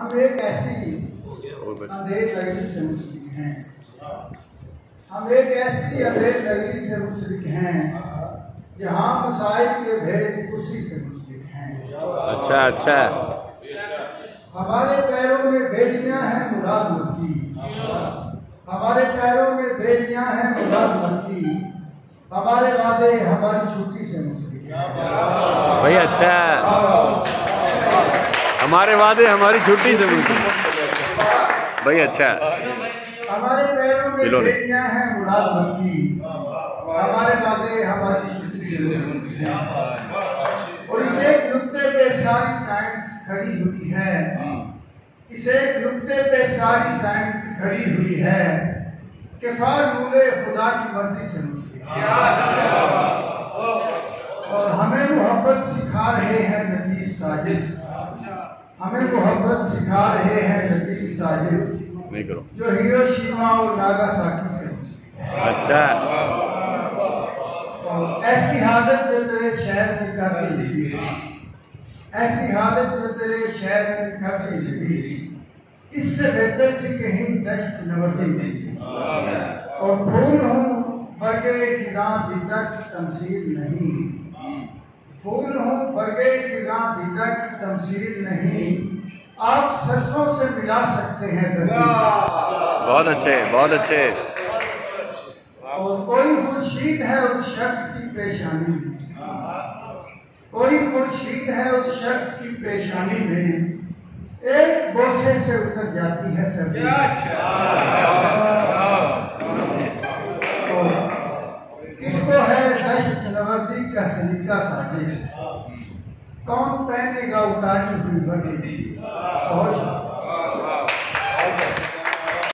हम एक ऐसी अंधेर नगरी से मुशरिक हैं, हम एक ऐसी अंधेर नगरी से मुशरिक हैं जहाँ मसाइब के भेद उसी से मुशरिक हैं। अच्छा अच्छा। हमारे पैरों में बेड़ियां हैं मुराद की, हमारे पैरों में बेड़ियां हैं मुराद की, हमारे वादे हमारी छुट्टी से मुशरिक हैं। भाई अच्छा, हमारे वादे हमारी छुट्टी से मुशरिक भाई अच्छा। हमारे पैरों में बेड़ियां हैं मुराद की, हमारे वादे हमारी छुट्टी से मुशरिक हैं। और इस एक नुक्ते पे सारी साइंस खड़ी हुई है, इस एक नुक्ते पे सारी साइंस खड़ी हुई है कि फार्मूले खुदा की मर्जी से मुशरिक है। और हमें मोहब्बत सिखा रहे हैं लतीफ साजिद, हमें मोहब्बत सिखा रहे हैं लतीफ साजिद नहीं करो जो हिरोशिमा और नागासाकी से मुशरिक है। अच्छा। ऐसी हालत जो तेरे शहर में कभी लगी, ऐसी हालत जो तेरे शहर में कभी लगी, इससे बेहतर थी कहीं दश्त नवर्दी में। और फूल हूँ बरगे खिज़ां भी तक तमसील नहीं, फूल हूँ बरगे खिज़ां भी तक तमसील नहीं, आप सरसों से मिला सकते हैं। बहुत अच्छे बहुत अच्छे। और कोई खुर्शीद है उस शख्स की पेशानी में, कोई खुर्शीद है उस शख्स की पेशानी में, एक बोसे से उतर जाती है सर्दी। किसको है दश्त नवर्दी का सलीका साजिद, कौन पहनेगा उतारी हुई वर्दी।